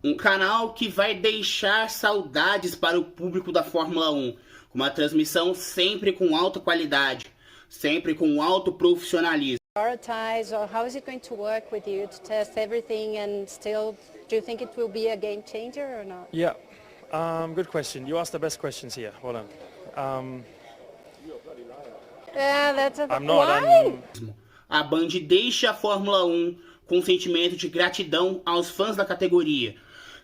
Um canal que vai deixar saudades para o público da Fórmula 1, com uma transmissão sempre com alta qualidade, sempre com alto profissionalismo. Prioritize, or how is it going to work with you to test everything, and still, do you think it will be a game changer or not? Yeah, good question. You asked the best questions here. Hold on. Yeah, that's a... I'm not. Why? A Band deixa a Fórmula 1 com um sentimento de gratidão aos fãs da categoria,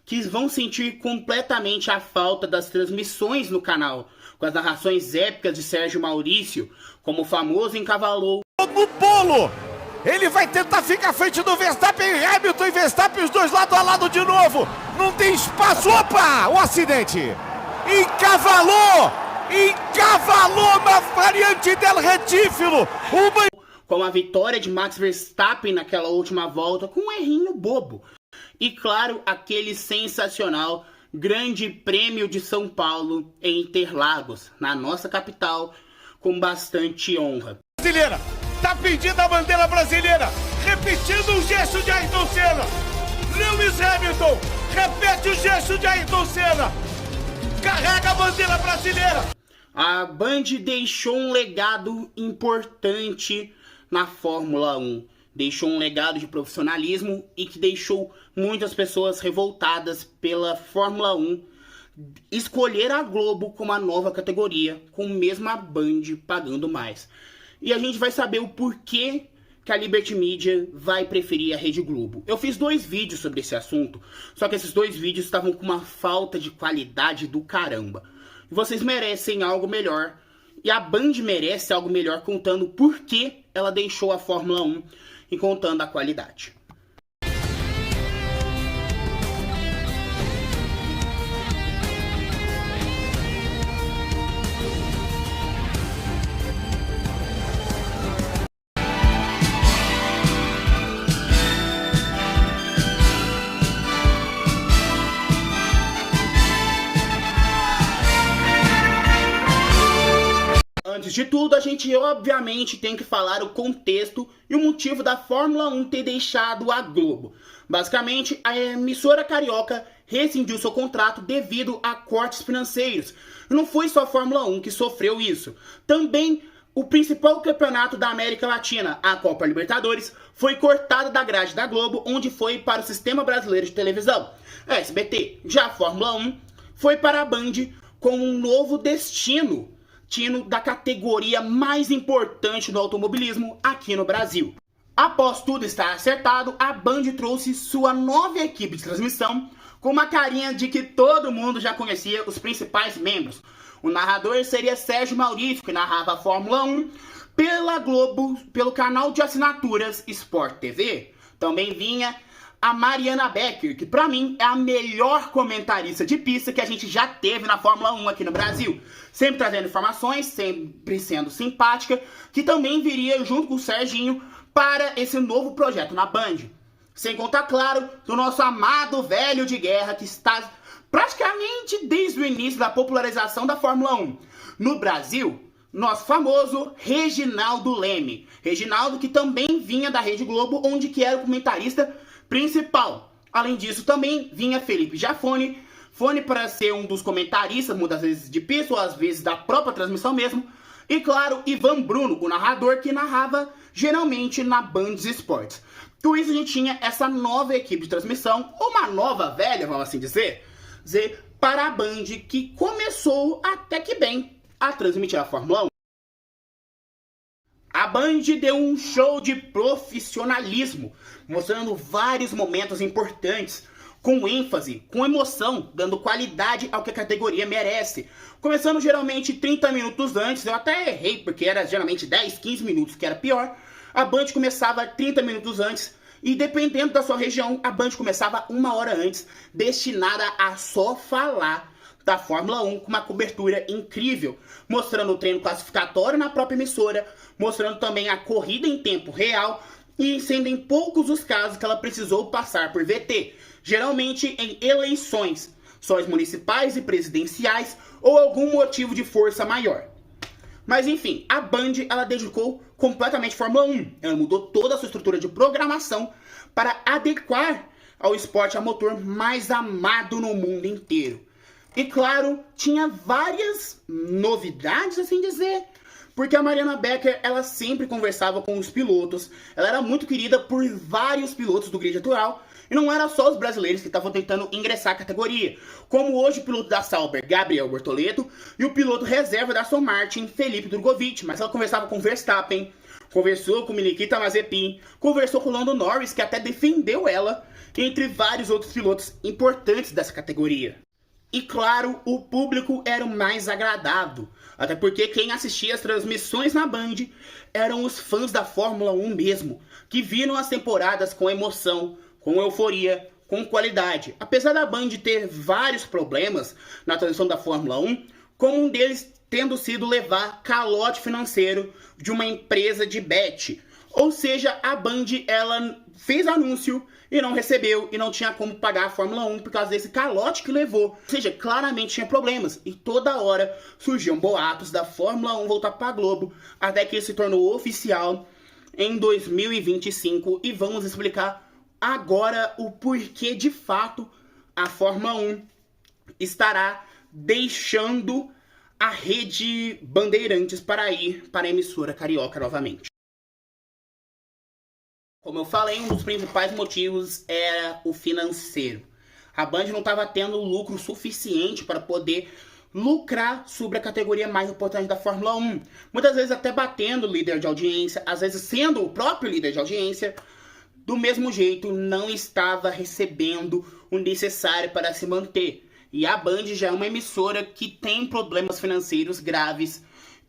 que vão sentir completamente a falta das transmissões no canal, com as narrações épicas de Sérgio Maurício, como o famoso encavalou no bolo. Ele vai tentar ficar à frente do Verstappen e Hamilton, e Verstappen os dois lado a lado de novo. Não tem espaço. Opa! O acidente. Encavalou na variante del retífilo. Com a vitória de Max Verstappen naquela última volta, com um errinho bobo. E claro, aquele sensacional Grande Prêmio de São Paulo em Interlagos, na nossa capital, com bastante honra. Brasileira, tá pedindo a bandeira brasileira, repetindo o gesto de Ayrton Senna. Lewis Hamilton, repete o gesto de Ayrton Senna. Carrega a bandeira brasileira. A Band deixou um legado importante na Fórmula 1. Deixou um legado de profissionalismo e que deixou muitas pessoas revoltadas pela Fórmula 1 escolher a Globo como a nova categoria, com mesmo a Band pagando mais. E a gente vai saber o porquê que a Liberty Media vai preferir a Rede Globo. Eu fiz 2 vídeos sobre esse assunto, só que esses 2 vídeos estavam com uma falta de qualidade do caramba. E vocês merecem algo melhor, e a Band merece algo melhor, contando por que ela deixou a Fórmula 1 e contando a qualidade. Antes de tudo, a gente obviamente tem que falar o contexto e o motivo da Fórmula 1 ter deixado a Globo. Basicamente, a emissora carioca rescindiu seu contrato devido a cortes financeiros. E não foi só a Fórmula 1 que sofreu isso. Também o principal campeonato da América Latina, a Copa Libertadores, foi cortado da grade da Globo, onde foi para o Sistema Brasileiro de Televisão, a SBT. Já a Fórmula 1 foi para a Band com um novo destino da categoria mais importante do automobilismo aqui no Brasil. Após tudo estar acertado, a Band trouxe sua nova equipe de transmissão com uma carinha de que todo mundo já conhecia os principais membros. O narrador seria Sérgio Maurício, que narrava a Fórmula 1 pela Globo, pelo canal de assinaturas Sport TV. Também vinha a Mariana Becker, que pra mim é a melhor comentarista de pista que a gente já teve na Fórmula 1 aqui no Brasil. Sempre trazendo informações, sempre sendo simpática, que também viria junto com o Serginho para esse novo projeto na Band. Sem contar, claro, do nosso amado velho de guerra, que está praticamente desde o início da popularização da Fórmula 1 no Brasil, nosso famoso Reginaldo Leme. Reginaldo, que também vinha da Rede Globo, onde que era o comentarista principal. Além disso, também vinha Felipe Jafone, para ser um dos comentaristas, muitas vezes de pista ou às vezes da própria transmissão mesmo. E claro, Ivan Bruno, o narrador que narrava geralmente na Band Esportes. Com isso a gente tinha essa nova equipe de transmissão, ou uma nova velha, vamos assim dizer, para a Band, que começou até que bem a transmitir a Fórmula 1. A Band deu um show de profissionalismo, mostrando vários momentos importantes, com ênfase, com emoção, dando qualidade ao que a categoria merece. Começando geralmente 30 minutos antes, eu até errei, porque era geralmente 10, 15 minutos, que era pior. A Band começava 30 minutos antes, e dependendo da sua região, a Band começava 1 hora antes, destinada a só falar da Fórmula 1, com uma cobertura incrível, mostrando o treino classificatório na própria emissora, mostrando também a corrida em tempo real, e sendo em poucos os casos que ela precisou passar por VT, geralmente em eleições, só municipais e presidenciais, ou algum motivo de força maior. Mas enfim, a Band ela dedicou completamente a Fórmula 1, ela mudou toda a sua estrutura de programação para adequar ao esporte a motor mais amado no mundo inteiro. E claro, tinha várias novidades, assim dizer, porque a Mariana Becker, ela sempre conversava com os pilotos, ela era muito querida por vários pilotos do grid atual, e não era só os brasileiros que estavam tentando ingressar à categoria, como hoje o piloto da Sauber, Gabriel Bortoleto, e o piloto reserva da Aston Martin, Felipe Drugovich, mas ela conversava com Verstappen, conversou com Nikita Mazepin, conversou com Lando Norris, que até defendeu ela, entre vários outros pilotos importantes dessa categoria. E claro, o público era o mais agradado, até porque quem assistia as transmissões na Band eram os fãs da Fórmula 1 mesmo, que viram as temporadas com emoção, com euforia, com qualidade. Apesar da Band ter vários problemas na transmissão da Fórmula 1, como um deles tendo sido levar calote financeiro de uma empresa de bet. Ou seja, a Band, ela fez anúncio e não recebeu e não tinha como pagar a Fórmula 1 por causa desse calote que levou. Ou seja, claramente tinha problemas. E toda hora surgiam boatos da Fórmula 1 voltar para a Globo, até que isso se tornou oficial em 2025. E vamos explicar agora o porquê, de fato, a Fórmula 1 estará deixando a rede Bandeirantes para ir para a emissora carioca novamente. Como eu falei, um dos principais motivos era o financeiro. A Band não estava tendo lucro suficiente para poder lucrar sobre a categoria mais importante da Fórmula 1. Muitas vezes até batendo o líder de audiência, às vezes sendo o próprio líder de audiência. Do mesmo jeito, não estava recebendo o necessário para se manter. E a Band já é uma emissora que tem problemas financeiros graves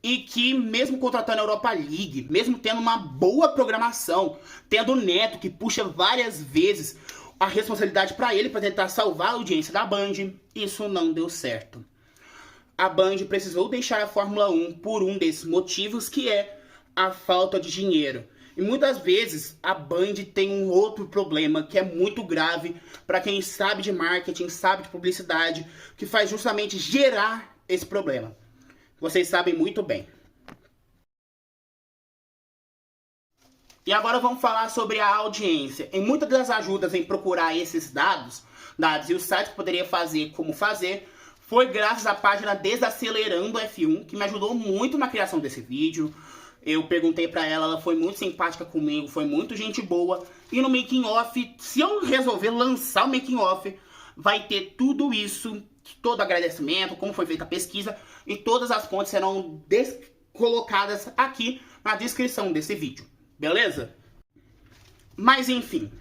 e que, mesmo contratando a Europa League, mesmo tendo uma boa programação, tendo o Neto, que puxa várias vezes a responsabilidade para ele, para tentar salvar a audiência da Band, isso não deu certo. A Band precisou deixar a Fórmula 1 por um desses motivos, que é a falta de dinheiro. E muitas vezes a Band tem um outro problema que é muito grave para quem sabe de marketing, sabe de publicidade, que faz justamente gerar esse problema. Vocês sabem muito bem. E agora vamos falar sobre a audiência. Em muitas das ajudas em procurar esses dados e o site que poderia fazer como fazer, foi graças à página Desacelerando F1, que me ajudou muito na criação desse vídeo. Eu perguntei pra ela, ela foi muito simpática comigo, foi muito gente boa. E no making off, se eu resolver lançar o making off, vai ter tudo isso, todo agradecimento, como foi feita a pesquisa, e todas as fontes serão colocadas aqui na descrição desse vídeo, beleza? Mas enfim,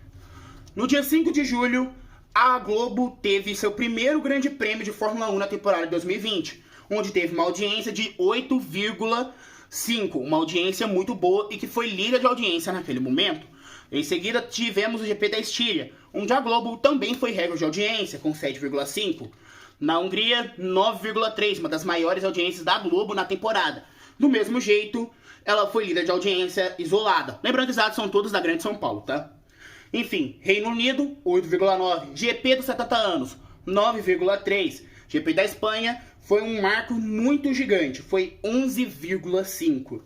no dia 5 de julho, a Globo teve seu primeiro grande prêmio de Fórmula 1 na temporada de 2020, onde teve uma audiência de 8,5, uma audiência muito boa e que foi líder de audiência naquele momento. Em seguida tivemos o GP da Estíria, onde a Globo também foi recorde de audiência, com 7,5. Na Hungria, 9,3, uma das maiores audiências da Globo na temporada. Do mesmo jeito, ela foi líder de audiência isolada. Lembrando que os dados são todos da Grande São Paulo, tá? Enfim, Reino Unido, 8,9. GP dos 70 anos, 9,3. GP da Espanha foi um marco muito gigante, foi 11,5.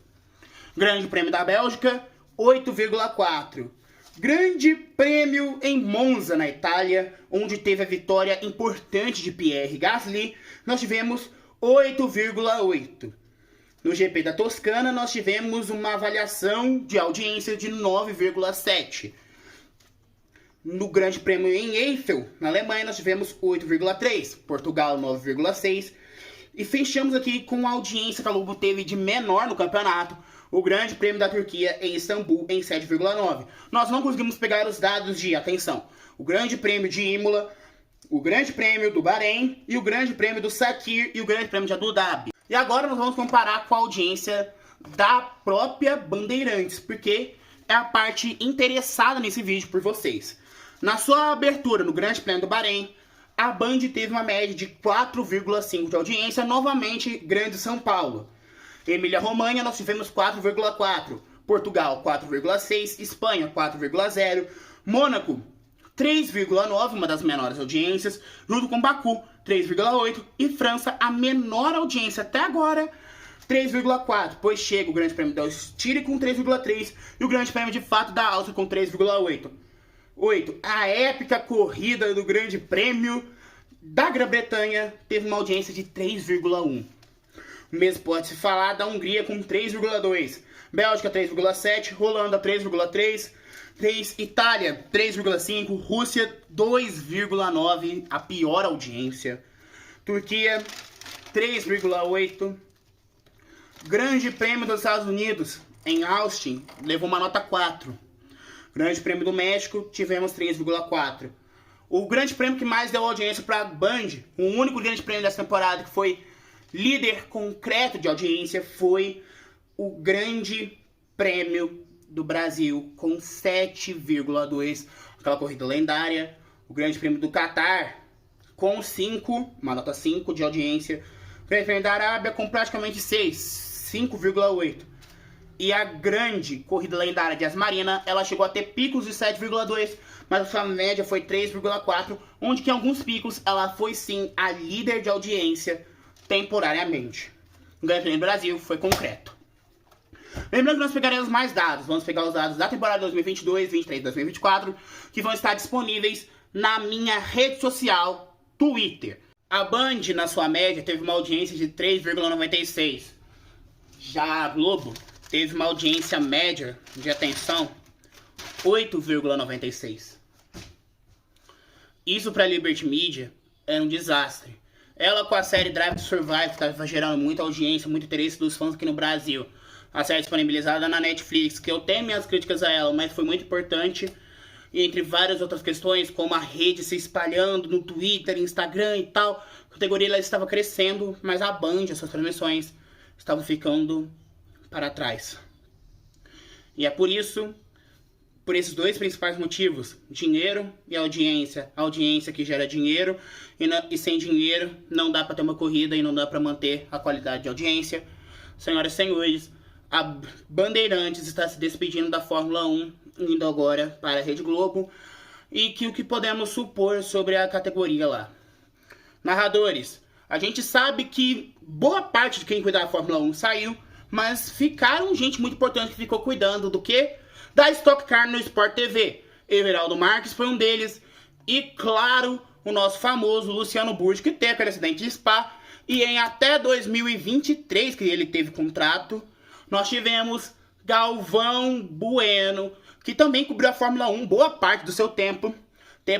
Grande Prêmio da Bélgica, 8,4. Grande Prêmio em Monza, na Itália, onde teve a vitória importante de Pierre Gasly, nós tivemos 8,8. No GP da Toscana, nós tivemos uma avaliação de audiência de 9,7. No Grande Prêmio em Eiffel, na Alemanha, nós tivemos 8,3. Portugal, 9,6. E fechamos aqui com a audiência que a Globo teve de menor no campeonato, o Grande Prêmio da Turquia em Istambul, em 7,9. Nós não conseguimos pegar os dados de, atenção, o Grande Prêmio de Imola, o Grande Prêmio do Bahrein, e o Grande Prêmio do Sakir e o Grande Prêmio de Abu Dhabi. E agora nós vamos comparar com a audiência da própria Bandeirantes, porque é a parte interessada nesse vídeo por vocês. Na sua abertura no Grande Prêmio do Bahrein, a Band teve uma média de 4,5 de audiência, novamente Grande São Paulo. Emília-Romanha nós tivemos 4,4, Portugal 4,6, Espanha 4,0, Mônaco 3,9, uma das menores audiências, junto com Baku 3,8 e França, a menor audiência até agora, 3,4, pois chega o Grande Prêmio da Estíria com 3,3 e o Grande Prêmio de fato da Áustria com 3,8. 8. A épica corrida do Grande Prêmio da Grã-Bretanha teve uma audiência de 3,1. O mesmo pode se falar da Hungria com 3,2. Bélgica 3,7. Holanda 3,3. 3. Itália 3,5. Rússia 2,9. A pior audiência. Turquia 3,8. Grande Prêmio dos Estados Unidos em Austin levou uma nota 4. Grande Prêmio do México tivemos 3,4. O grande prêmio que mais deu audiência para a Band, o único grande prêmio dessa temporada que foi líder concreto de audiência, foi o Grande Prêmio do Brasil, com 7,2. Aquela corrida lendária. O Grande Prêmio do Catar, com 5, uma nota 5 de audiência. O Grande Prêmio da Arábia, com praticamente 6, 5,8. E a grande corrida lendária de Asmarina, ela chegou a ter picos de 7,2, mas a sua média foi 3,4, onde que em alguns picos ela foi sim a líder de audiência temporariamente. O Grande Prêmio do Brasil foi concreto. Lembrando que nós pegaremos mais dados, vamos pegar os dados da temporada 2022, 23 e 2024, que vão estar disponíveis na minha rede social, Twitter. A Band, na sua média, teve uma audiência de 3,96. Já a Globo teve uma audiência média de atenção 8,96. Isso para a Liberty Media era um desastre. Ela com a série Drive to Survive estava gerando muita audiência, muito interesse dos fãs aqui no Brasil. A série disponibilizada na Netflix, que eu tenho minhas críticas a ela, mas foi muito importante. E entre várias outras questões, como a rede se espalhando no Twitter, Instagram e tal, a categoria ela estava crescendo, mas a Band, as suas transmissões, estavam ficando para trás. E é por isso, por esses dois principais motivos, dinheiro e audiência. A audiência que gera dinheiro e sem dinheiro não dá para ter uma corrida e não dá para manter a qualidade de audiência. Senhoras e senhores, a Bandeirantes está se despedindo da Fórmula 1, indo agora para a Rede Globo. E que o que podemos supor sobre a categoria lá? Narradores, a gente sabe que boa parte de quem cuidava da Fórmula 1 saiu, mas ficaram gente muito importante que ficou cuidando do quê? Da Stock Car no Sport TV. Everaldo Marques foi um deles. E, claro, o nosso famoso Luciano Burti, que teve aquele acidente de Spa. E em até 2023, que ele teve contrato, nós tivemos Galvão Bueno, que também cobriu a Fórmula 1 boa parte do seu tempo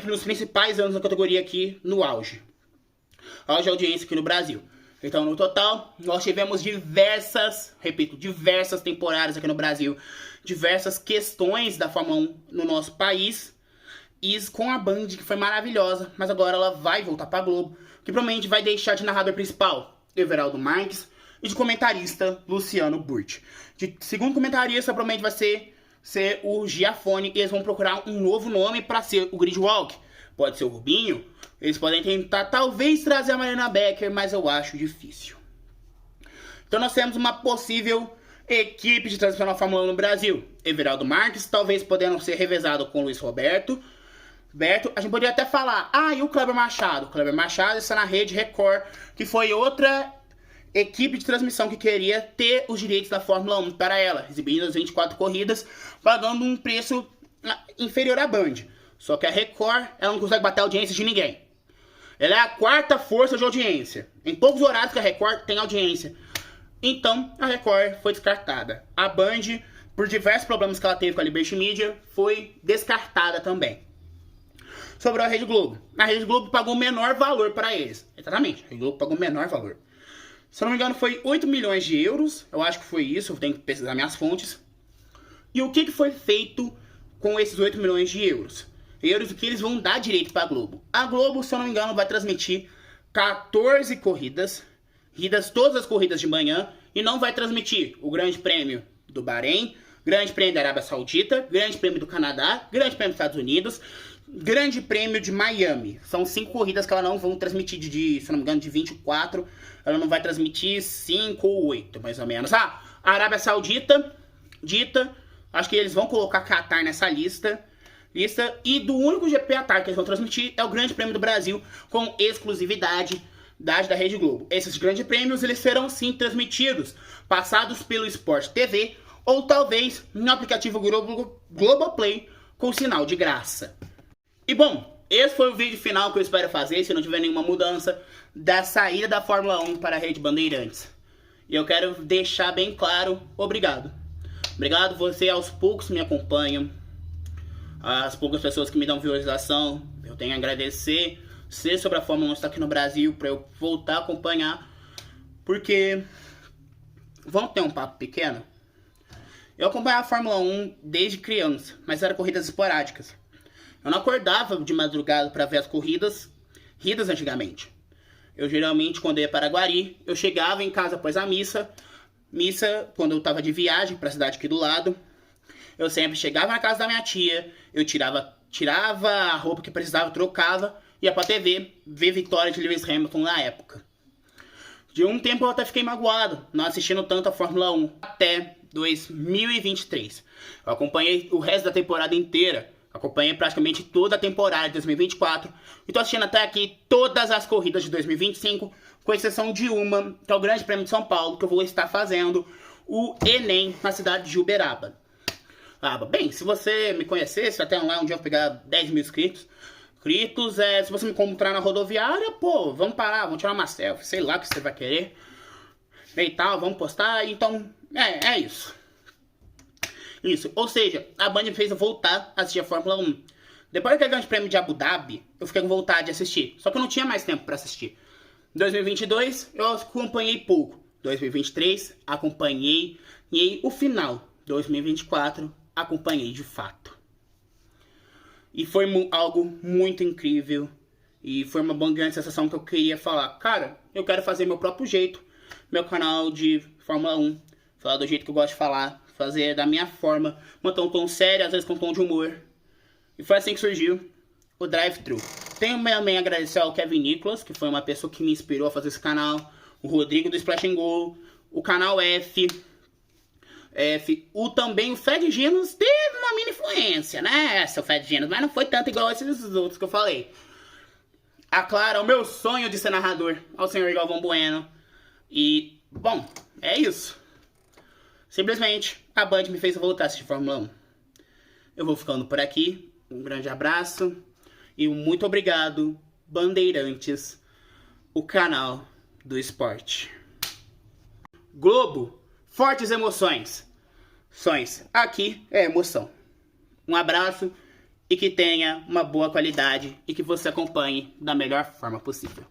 nos principais anos da categoria aqui no auge. Auge de audiência aqui no Brasil. Então, no total, nós tivemos diversas temporadas aqui no Brasil, diversas questões da Fórmula 1 no nosso país, e com a Band, que foi maravilhosa, mas agora ela vai voltar para a Globo, que provavelmente vai deixar de narrador principal Everaldo Marques e de comentarista Luciano Burti. De segundo comentarista, provavelmente vai ser o Giafone, e eles vão procurar um novo nome para ser o Gridwalk. Pode ser o Rubinho. Eles podem tentar, talvez, trazer a Mariana Becker, mas eu acho difícil. Então nós temos uma possível equipe de transmissão da Fórmula 1 no Brasil. Everaldo Marques, talvez podendo ser revezado com o Luiz Roberto. A gente poderia até falar, e o Kleber Machado? O Kleber Machado está na Rede Record, que foi outra equipe de transmissão que queria ter os direitos da Fórmula 1 para ela, exibindo as 24 corridas, pagando um preço inferior à Band. Só que a Record, ela não consegue bater a audiência de ninguém. Ela é a quarta força de audiência. Em poucos horários que a Record tem audiência. Então, a Record foi descartada. A Band, por diversos problemas que ela teve com a Liberty Media, foi descartada também. Sobrou a Rede Globo. A Rede Globo pagou o menor valor para eles. Exatamente, a Rede Globo pagou o menor valor. Se eu não me engano, foi 8 milhões de euros. Eu acho que foi isso, eu tenho que pesquisar minhas fontes. E o que foi feito com esses 8 milhões de euros? O que eles vão dar direito para a Globo. A Globo, se eu não me engano, vai transmitir 14 corridas, todas as corridas de manhã, e não vai transmitir o Grande Prêmio do Bahrein, Grande Prêmio da Arábia Saudita, Grande Prêmio do Canadá, Grande Prêmio dos Estados Unidos, Grande Prêmio de Miami. São 5 corridas que ela não vão transmitir se eu não me engano, de 24, ela não vai transmitir 5 ou 8, mais ou menos. A Arábia Saudita, acho que eles vão colocar Qatar nessa lista, e do único GP à tarde que eles vão transmitir é o Grande Prêmio do Brasil, com exclusividade da Rede Globo. Esses grandes prêmios, eles serão sim transmitidos, passados pelo Sport TV, ou talvez no aplicativo Globoplay, com sinal de graça. E bom, esse foi o vídeo final que eu espero fazer, se não tiver nenhuma mudança, da saída da Fórmula 1 para a Rede Bandeirantes. E eu quero deixar bem claro, obrigado. Obrigado, você aos poucos me acompanha, as poucas pessoas que me dão visualização, eu tenho a agradecer. Ser sobre a Fórmula 1 está aqui no Brasil para eu voltar a acompanhar, porque vamos ter um papo pequeno. Eu acompanhava a Fórmula 1 desde criança, mas eram corridas esporádicas. Eu não acordava de madrugada para ver as corridas antigamente. Eu geralmente, quando ia para Guari, eu chegava em casa após a missa, quando eu estava de viagem para a cidade aqui do lado, eu sempre chegava na casa da minha tia, eu tirava a roupa que precisava, trocava, ia pra TV, ver vitória de Lewis Hamilton na época. De um tempo eu até fiquei magoado, não assistindo tanto a Fórmula 1, até 2023. Eu acompanhei o resto da temporada inteira, acompanhei praticamente toda a temporada de 2024, e tô assistindo até aqui todas as corridas de 2025, com exceção de uma, que é o Grande Prêmio de São Paulo, que eu vou estar fazendo o Enem na cidade de Uberaba. Bem, se você me conhecesse, até lá um dia eu vou pegar 10 mil inscritos, se você me encontrar na rodoviária, pô, vamos parar, vamos tirar uma selfie, sei lá o que você vai querer, e tal, vamos postar, então, é isso. Isso, ou seja, a Band me fez eu voltar a assistir a Fórmula 1. Depois daquele Grande Prêmio de Abu Dhabi, eu fiquei com vontade de assistir, só que eu não tinha mais tempo pra assistir. 2022, eu acompanhei pouco. 2023, acompanhei, e aí o final, 2024, acompanhei de fato. E foi algo muito incrível. E foi uma grande sensação que eu queria falar. Cara, eu quero fazer meu próprio jeito. Meu canal de Fórmula 1. Falar do jeito que eu gosto de falar. Fazer da minha forma. Manter um tom sério, às vezes com um tom de humor. E foi assim que surgiu o Drive-Thru. Tenho também a agradecer ao Kevin Nicholas, que foi uma pessoa que me inspirou a fazer esse canal. O Rodrigo do Splash and Go. O canal F. Também o Fred Ginos teve uma mini influência, né? Seu Fred Ginos, mas não foi tanto igual esses outros que eu falei. A Clara, o meu sonho de ser narrador, ao senhor Galvão Bueno. E, bom, é isso. Simplesmente, a Band me fez voltar a assistir Fórmula 1. Eu vou ficando por aqui. Um grande abraço. E muito obrigado, Bandeirantes, o canal do esporte. Globo, fortes emoções. Aqui é emoção. Um abraço e que tenha uma boa qualidade e que você acompanhe da melhor forma possível.